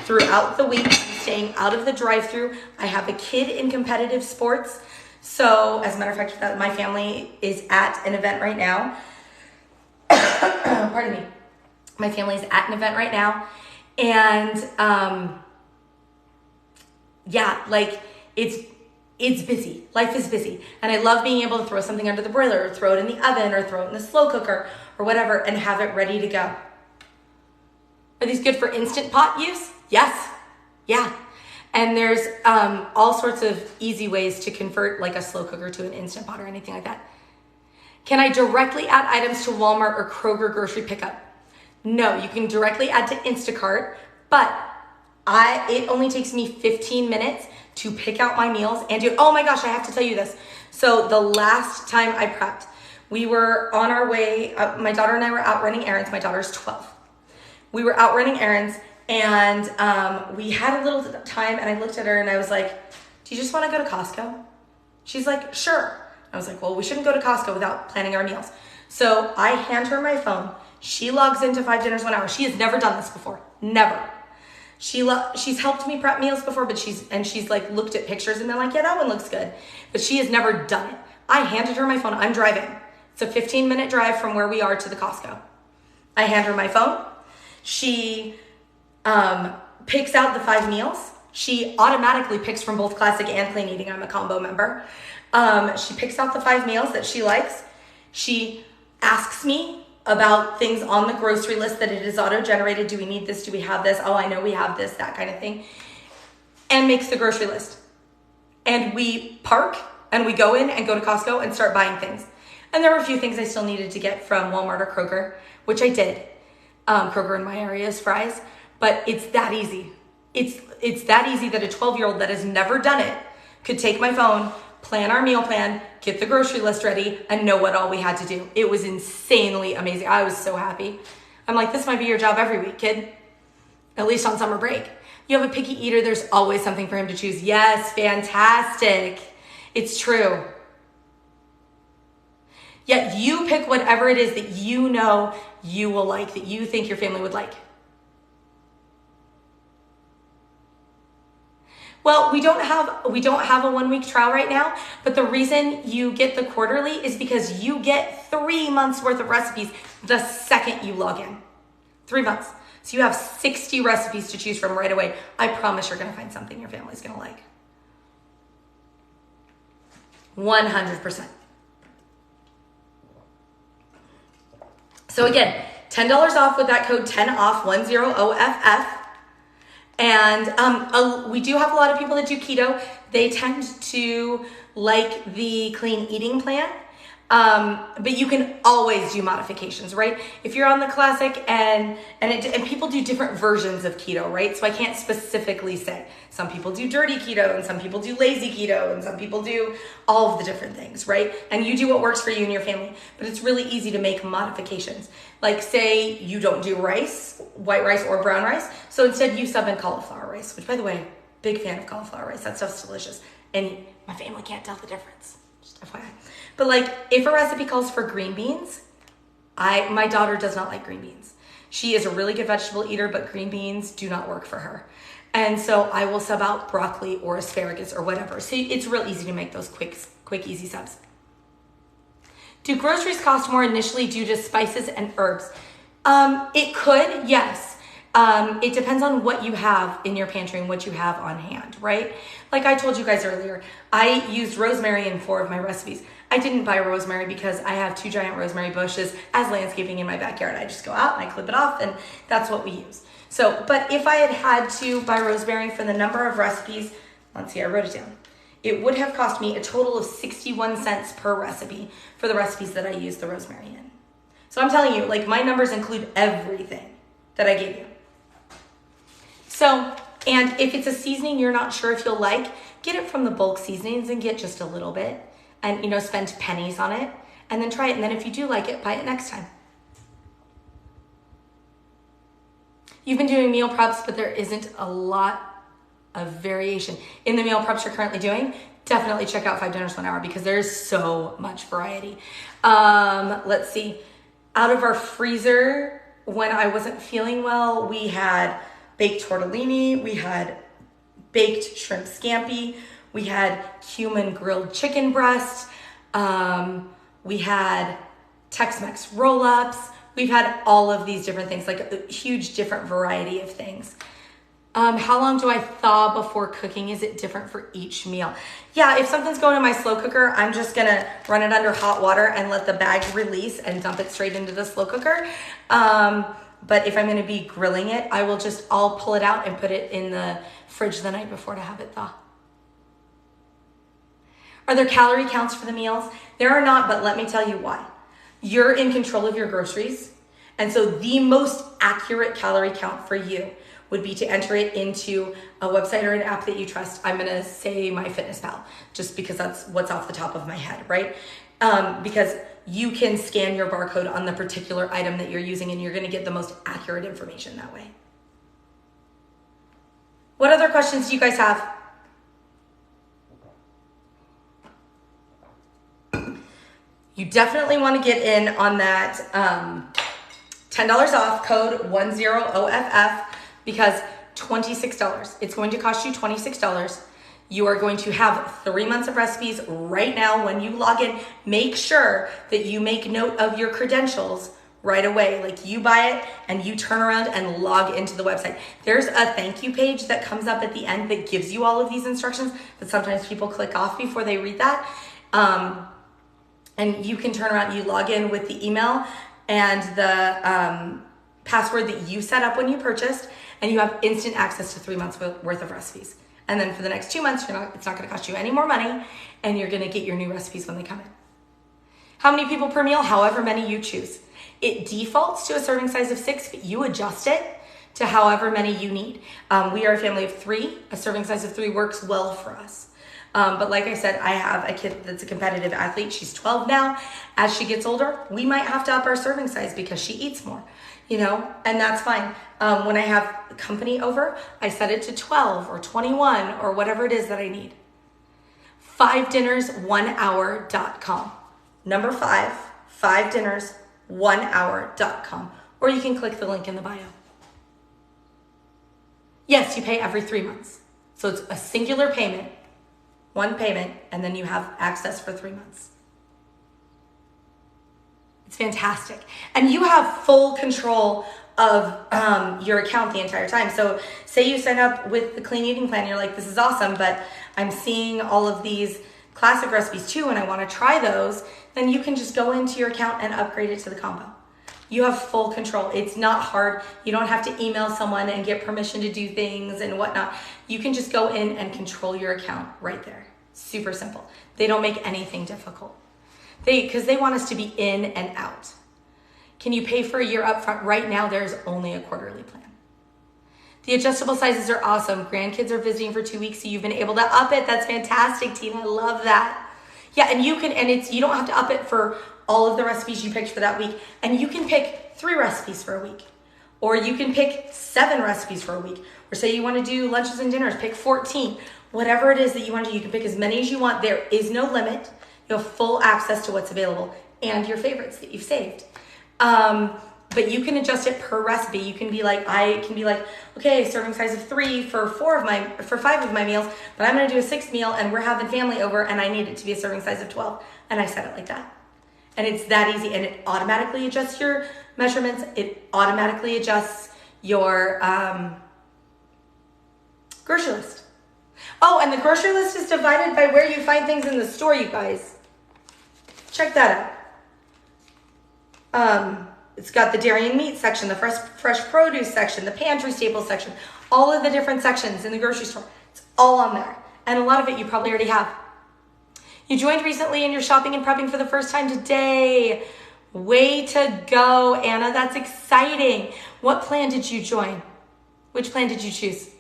A: throughout the week staying out of the drive-through. I have a kid in competitive sports. So as a matter of fact, my family is at an event right now. Pardon me. My family's at an event right now. And yeah, like it's busy. Life is busy. And I love being able to throw something under the broiler or throw it in the oven or throw it in the slow cooker or whatever and have it ready to go. Are these good for Instant Pot use? Yes. Yeah. And there's all sorts of easy ways to convert like a slow cooker to an Instant Pot or anything like that. Can I directly add items to Walmart or Kroger grocery pickup? No, you can directly add to Instacart, but it only takes me 15 minutes to pick out my meals and do, oh my gosh, I have to tell you this. So the last time I prepped, we were on our way, my daughter and I were out running errands. My daughter's 12. We were out running errands and we had a little time and I looked at her and I was like, do you just want to go to Costco? She's like, sure. I was like, well, we shouldn't go to Costco without planning our meals. So I hand her my phone. She logs into 5 Dinners 1 Hour. She has never done this before. Never. She's helped me prep meals before, but she's like looked at pictures and been like, yeah, that one looks good. But she has never done it. I handed her my phone. I'm driving. It's a 15-minute drive from where we are to the Costco. I hand her my phone. She picks out the 5 meals. She automatically picks from both classic and clean eating. I'm a combo member. She picks out the 5 meals that she likes. She asks me about things on the grocery list that it is auto-generated. Do we need this? Do we have this? Oh, I know we have this, that kind of thing. And makes the grocery list. And we park and we go in and go to Costco and start buying things. And there were a few things I still needed to get from Walmart or Kroger, which I did. Kroger in my area is Fry's, but it's that easy. It's that easy that a 12-year-old that has never done it could take my phone, plan our meal plan, get the grocery list ready, and know what all we had to do. It was insanely amazing. I was so happy. I'm like, this might be your job every week, kid. At least on summer break. You have a picky eater, there's always something for him to choose. Yes, fantastic. It's true. Yet you pick whatever it is that you know you will like, that you think your family would like. Well, we don't have a 1-week trial right now, but the reason you get the quarterly is because you get 3 months worth of recipes the second you log in. 3 months. So you have 60 recipes to choose from right away. I promise you're going to find something your family's going to like. 100%. So again, $10 off with that code 10OFF, 10OFF. And we do have a lot of people that do keto. They tend to like the clean eating plan. But you can always do modifications, right? If you're on the classic and people do different versions of keto, right? So I can't specifically say. Some people do dirty keto and some people do lazy keto and some people do all of the different things, right? And you do what works for you and your family, but it's really easy to make modifications. Like say you don't do rice, white rice or brown rice. So instead you sub in cauliflower rice, which by the way, big fan of cauliflower rice. That stuff's delicious. And my family can't tell the difference. Just FYI. But like if a recipe calls for green beans, my daughter does not like green beans. She is a really good vegetable eater, but green beans do not work for her. And so I will sub out broccoli or asparagus or whatever. So it's real easy to make those quick, easy subs. Do groceries cost more initially due to spices and herbs? It could, yes. It depends on what you have in your pantry and what you have on hand, right? Like I told you guys earlier, I used rosemary in 4 of my recipes. I didn't buy rosemary because I have 2 giant rosemary bushes as landscaping in my backyard. I just go out and I clip it off and that's what we use. So, but if I had to buy rosemary for the number of recipes, let's see, I wrote it down. It would have cost me a total of 61 cents per recipe for the recipes that I use the rosemary in. So I'm telling you, like my numbers include everything that I gave you. So, and if it's a seasoning you're not sure if you'll like, get it from the bulk seasonings and get just a little bit and, spend pennies on it and then try it. And then if you do like it, buy it next time. You've been doing meal preps, but there isn't a lot of variation. In the meal preps you're currently doing, definitely check out 5 Dinners 1 Hour because there's so much variety. Let's see. Out of our freezer, when I wasn't feeling well, we had baked tortellini, we had baked shrimp scampi. We had cumin grilled chicken breast. We had Tex-Mex roll-ups. We've had all of these different things, like a huge different variety of things. How long do I thaw before cooking? Is it different for each meal? Yeah, if something's going in my slow cooker, I'm just gonna run it under hot water and let the bag release and dump it straight into the slow cooker. But if I'm gonna be grilling it, I'll pull it out and put it in the fridge the night before to have it thaw. Are there calorie counts for the meals? There are not, but let me tell you why. You're in control of your groceries. And so the most accurate calorie count for you would be to enter it into a website or an app that you trust. I'm gonna say MyFitnessPal, just because that's what's off the top of my head, right? Because you can scan your barcode on the particular item that you're using and you're gonna get the most accurate information that way. What other questions do you guys have? You definitely want to get in on that $10 off code 10OFF because $26. It's going to cost you $26. You are going to have 3 months of recipes right now when you log in. Make sure that you make note of your credentials right away. Like you buy it and you turn around and log into the website. There's a thank you page that comes up at the end that gives you all of these instructions, but sometimes people click off before they read that. And you can turn around, you log in with the email and the password that you set up when you purchased, and you have instant access to 3 months worth of recipes. And then for the next 2 months, it's not gonna cost you any more money, and you're gonna get your new recipes when they come in. How many people per meal? However many you choose. It defaults to a serving size of 6, but you adjust it to however many you need. We are a family of 3. A serving size of 3 works well for us. But like I said, I have a kid that's a competitive athlete. She's 12 now. As she gets older, we might have to up our serving size because she eats more, and that's fine. When I have company over, I set it to 12 or 21 or whatever it is that I need. 5dinners1hour.com. Number 5, 5dinners1hour.com. Or you can click the link in the bio. Yes, you pay every 3 months. So it's a singular payment. One payment, and then you have access for 3 months. It's fantastic. And you have full control of your account the entire time. So say you sign up with the clean eating plan, you're like, this is awesome, but I'm seeing all of these classic recipes too, and I wanna try those, then you can just go into your account and upgrade it to the combo. You have full control. It's not hard. You don't have to email someone and get permission to do things and whatnot. You can just go in and control your account right there. Super simple. They don't make anything difficult. Because they want us to be in and out. Can you pay for a year up front? Right now, there's only a quarterly plan. The adjustable sizes are awesome. Grandkids are visiting for 2 weeks, so you've been able to up it. That's fantastic, Tina. I love that. Yeah, and you don't have to up it for all of the recipes you picked for that week. And you can pick 3 recipes for a week. Or you can pick 7 recipes for a week. Or say you want to do lunches and dinners, pick 14. Whatever it is that you want to do, you can pick as many as you want. There is no limit. You have full access to what's available and your favorites that you've saved. But you can adjust it per recipe. You can be like, okay, serving size of 3 for 5 of my meals, but I'm gonna do a 6th meal and we're having family over and I need it to be a serving size of 12. And I set it like that. And it's that easy, and it automatically adjusts your measurements. It automatically adjusts your grocery list. Oh, and the grocery list is divided by where you find things in the store, you guys. Check that out. It's got the dairy and meat section, the fresh produce section, the pantry staples section, all of the different sections in the grocery store. It's all on there. And a lot of it you probably already have. You joined recently and you're shopping and prepping for the first time today. Way to go, Anna. That's exciting. What plan did you join? Which plan did you choose?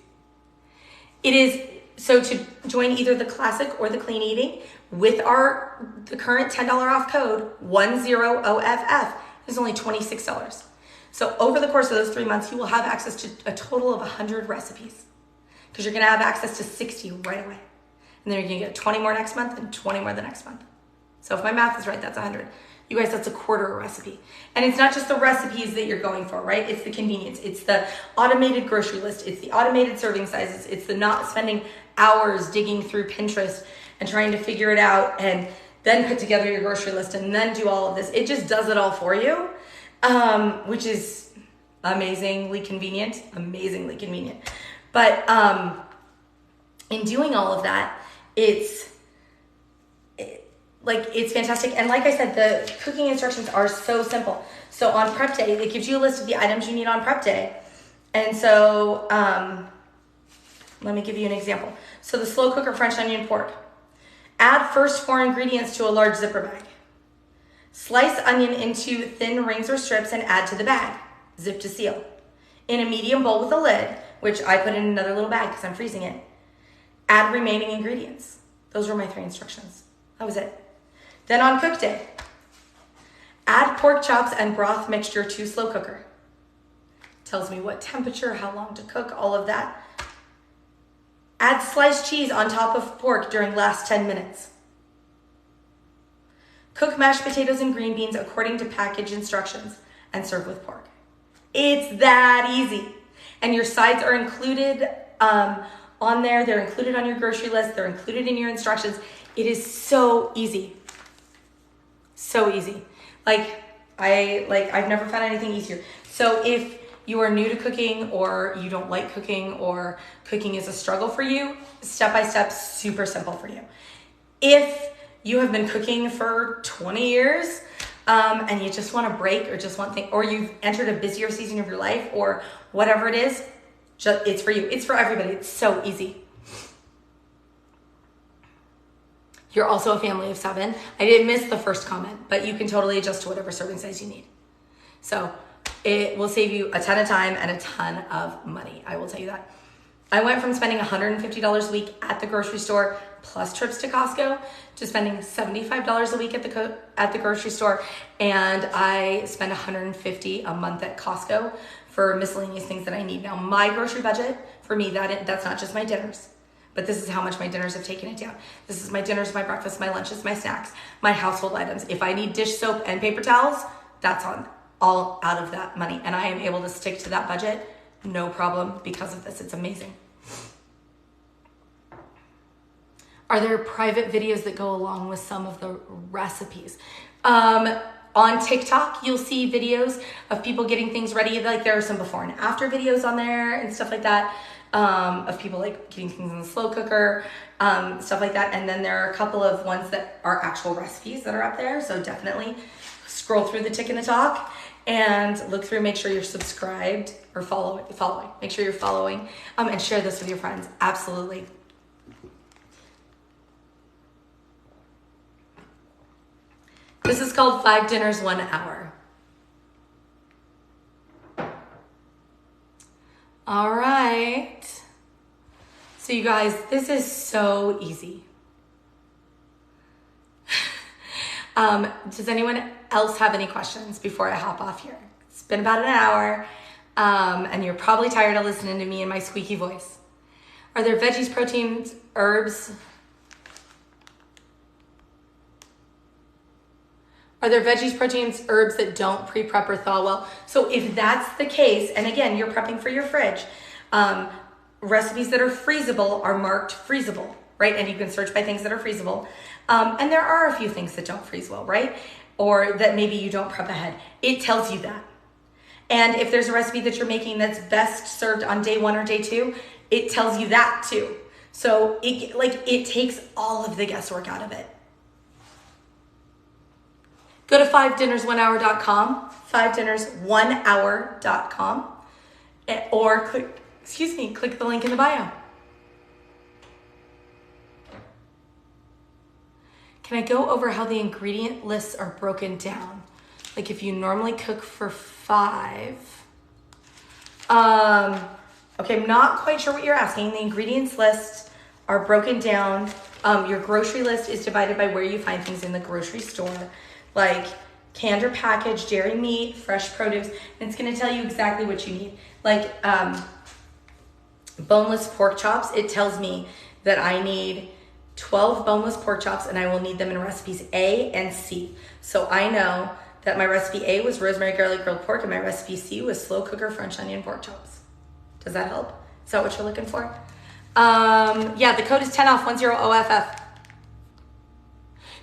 A: So to join either the classic or the clean eating with the current $10 off code 10OFF is only $26. So over the course of those 3 months, you will have access to a total of 100 recipes because you're going to have access to 60 right away. And then you're going to get 20 more next month and 20 more the next month. So if my math is right, that's 100. You guys, that's a quarter a recipe. And it's not just the recipes that you're going for, right? It's the convenience. It's the automated grocery list. It's the automated serving sizes. It's the not spending hours digging through Pinterest and trying to figure it out and then put together your grocery list and then do all of this. It just does it all for you, which is amazingly convenient. But in doing all of that, it's fantastic. And like I said, the cooking instructions are so simple. So on prep day, it gives you a list of the items you need on prep day. And so let me give you an example. So the slow cooker French onion pork. Add first 4 ingredients to a large zipper bag. Slice onion into thin rings or strips and add to the bag. Zip to seal. In a medium bowl with a lid, which I put in another little bag because I'm freezing it, add remaining ingredients. Those were my 3 instructions. That was it. Then on cook day, add pork chops and broth mixture to slow cooker. Tells me what temperature, how long to cook, all of that. Add sliced cheese on top of pork during last 10 minutes. Cook mashed potatoes and green beans according to package instructions and serve with pork. It's that easy. And your sides are included on there. They're included on your grocery list. They're included in your instructions. It is so easy. So easy. I've never found anything easier. So if you are new to cooking or you don't like cooking or cooking is a struggle for you, step-by-step, super simple for you. If you have been cooking for 20 years and you just want a break or just want things, or you've entered a busier season of your life or whatever it is, it's for you. It's for everybody. It's so easy. You're also a family of 7. I didn't miss the first comment, but you can totally adjust to whatever serving size you need. So it will save you a ton of time and a ton of money. I will tell you that. I went from spending $150 a week at the grocery store plus trips to Costco to spending $75 a week at the grocery store, and I spend $150 a month at Costco for miscellaneous things that I need. Now, my grocery budget, for me, that's not just my dinners, but this is how much my dinners have taken it down. This is my dinners, my breakfast, my lunches, my snacks, my household items. If I need dish soap and paper towels, that's on all out of that money, and I am able to stick to that budget no problem because of this. It's amazing. Are there private videos that go along with some of the recipes? On TikTok, you'll see videos of people getting things ready. Like there are some before and after videos on there and stuff like that, of people like getting things in the slow cooker, stuff like that. And then there are a couple of ones that are actual recipes that are up there. So definitely scroll through the Tick and the Talk and look through, make sure you're subscribed or following. Make sure you're following, and share this with your friends. Absolutely. This is called 5 Dinners, 1 Hour. All right. So you guys, this is so easy. Does anyone else have any questions before I hop off here? It's been about an hour, and you're probably tired of listening to me and my squeaky voice. Are there veggies, proteins, herbs? Are there veggies, proteins, herbs that don't pre-prep or thaw well? So if that's the case, and again, you're prepping for your fridge, recipes that are freezable are marked freezable, right? And you can search by things that are freezable. And there are a few things that don't freeze well, right? Or that maybe you don't prep ahead. It tells you that. And if there's a recipe that you're making that's best served on day 1 or day 2, it tells you that too. So it takes all of the guesswork out of it. Go to 5dinnersonehour.com, 5dinnersonehour.com, or click the link in the bio. Can I go over how the ingredient lists are broken down? Like if you normally cook for 5. Okay, I'm not quite sure what you're asking. The ingredients lists are broken down. Your grocery list is divided by where you find things in the grocery store, like canned or packaged dairy meat, fresh produce, and it's gonna tell you exactly what you need. Like boneless pork chops, it tells me that I need 12 boneless pork chops, and I will need them in recipes A and C. So I know that my recipe A was rosemary garlic grilled pork, and my recipe C was slow cooker French onion pork chops. Does that help? Is that what you're looking for? Yeah, the code is 10 off, 10OFF.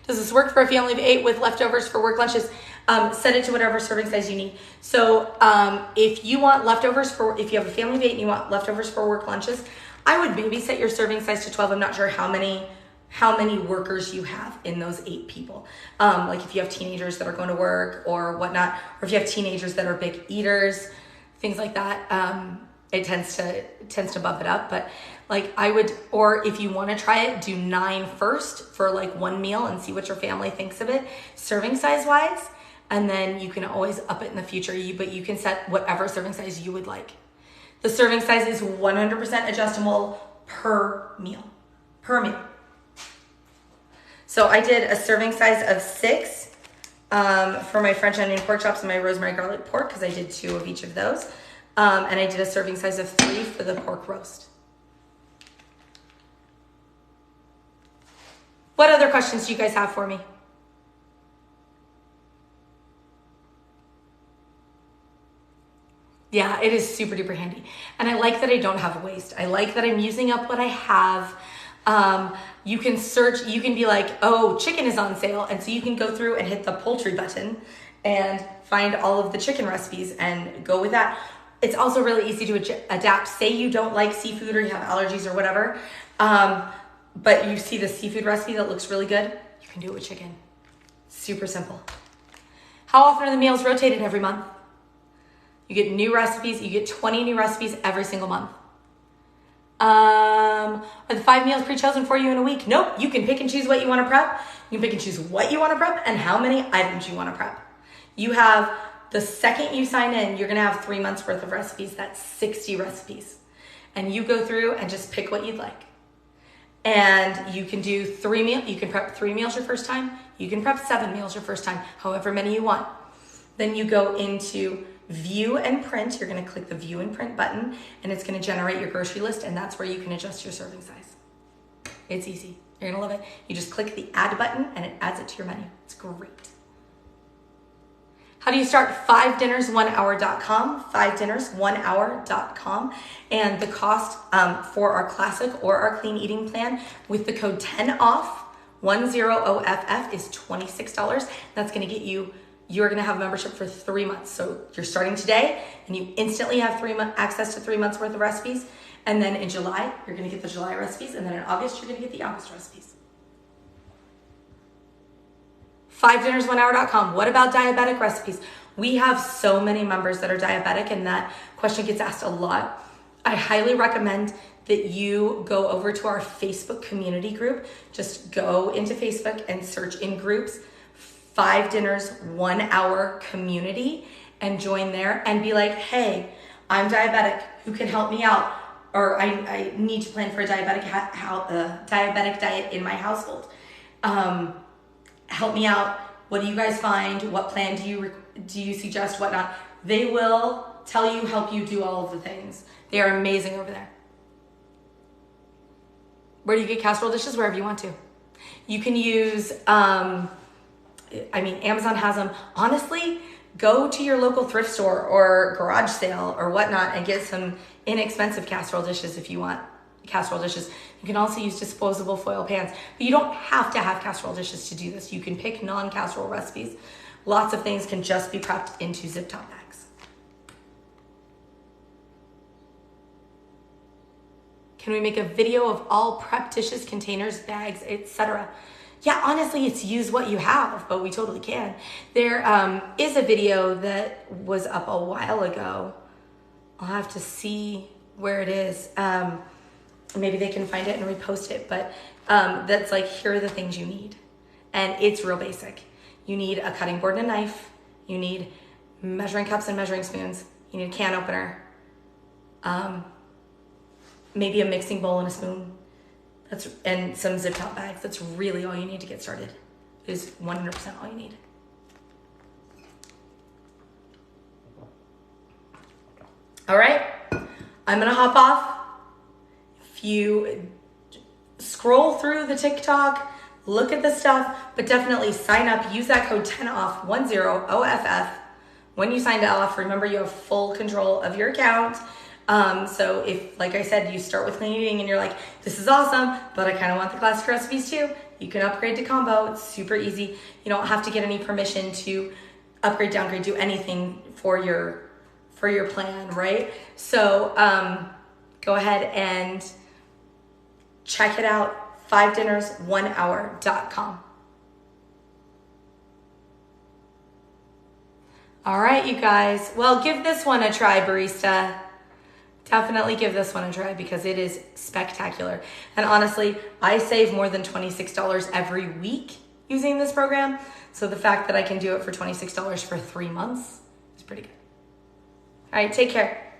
A: Does this work for a family of 8 with leftovers for work lunches? Set it to whatever serving size you need. So if you want leftovers if you have a family of 8 and you want leftovers for work lunches, I would maybe set your serving size to 12. I'm not sure how many workers you have in those 8 people. Like if you have teenagers that are going to work or whatnot, or if you have teenagers that are big eaters, things like that, it tends to bump it up. But like I would, or if you want to try it, do 9 first for like one meal and see what your family thinks of it, serving size wise. And then you can always up it in the future, but you can set whatever serving size you would like. The serving size is 100% adjustable per meal. So I did a serving size of 6 for my French onion pork chops and my rosemary garlic pork, because I did 2 of each of those. And I did a serving size of 3 for the pork roast. What other questions do you guys have for me? Yeah, it is super duper handy. And I like that I don't have waste. I like that I'm using up what I have. You can search, you can be like, oh, chicken is on sale. And so you can go through and hit the poultry button and find all of the chicken recipes and go with that. It's also really easy to adapt. Say you don't like seafood or you have allergies or whatever, but you see the seafood recipe that looks really good, you can do it with chicken. Super simple. How often are the meals rotated every month? You get new recipes. You get 20 new recipes every single month. Are the 5 meals pre-chosen for you in a week? Nope. You can pick and choose what you want to prep. You can pick and choose what you want to prep and how many items you want to prep. You have, the second you sign in, you're going to have 3 months worth of recipes. That's 60 recipes. And you go through and just pick what you'd like. And you can do 3 meals. You can prep 3 meals your first time. You can prep 7 meals your first time, however many you want. Then you go into view and print. You're going to click the view and print button, and it's going to generate your grocery list, and that's where you can adjust your serving size. It's easy. You're going to love it. You just click the add button and it adds it to your menu. It's great. How do you start? 5dinners1hour.com, 5dinners1hour.com. And the cost for our classic or our clean eating plan with the code 10 off, 10OFF, is $26. That's going to get you, you're going to have a membership for 3 months. So you're starting today and you instantly have access to 3 months worth of recipes. And then in July, you're going to get the July recipes. And then in August, you're going to get the August recipes. 5dinners1hour.com. What about diabetic recipes? We have so many members that are diabetic, and that question gets asked a lot. I highly recommend that you go over to our Facebook community group. Just go into Facebook and search in groups 5 Dinners 1 Hour Community and join there and be like, hey, I'm diabetic. Who can help me out? Or I need to plan for a diabetic diet in my household. Help me out. What do you guys find? What plan do you suggest? Whatnot. They will tell you, help you do all of the things. They are amazing over there. Where do you get casserole dishes? Wherever you want to. You can use, Amazon has them. Honestly, go to your local thrift store or garage sale or whatnot and get some inexpensive casserole dishes if you want casserole dishes. You can also use disposable foil pans, but you don't have to have casserole dishes to do this. You can pick non-casserole recipes. Lots of things can just be prepped into zip top bags. Can we make a video of all prep dishes, containers, bags, etc.? Yeah, honestly, it's use what you have, but we totally can. There is a video that was up a while ago. I'll have to see where it is. Maybe they can find it and repost it, but that's like, here are the things you need. And it's real basic. You need a cutting board and a knife. You need measuring cups and measuring spoons. You need a can opener. Maybe a mixing bowl and a spoon. And some zip top bags. That's really all you need to get started. It is 100% all you need. All right, I'm gonna hop off. If you scroll through the TikTok, look at the stuff, but definitely sign up. Use that code 10OFF, 10OFF. When you sign off, remember you have full control of your account. So if, like I said, you start with clean eating and you're like, this is awesome, but I kind of want the classic recipes too, you can upgrade to combo. It's super easy. You don't have to get any permission to upgrade, downgrade, do anything for your plan, right? So go ahead and check it out. 5dinners1hour.com. All right, you guys. Well, give this one a try, barista. Definitely give this one a try because it is spectacular. And honestly, I save more than $26 every week using this program. So the fact that I can do it for $26 for 3 months is pretty good. All right, take care.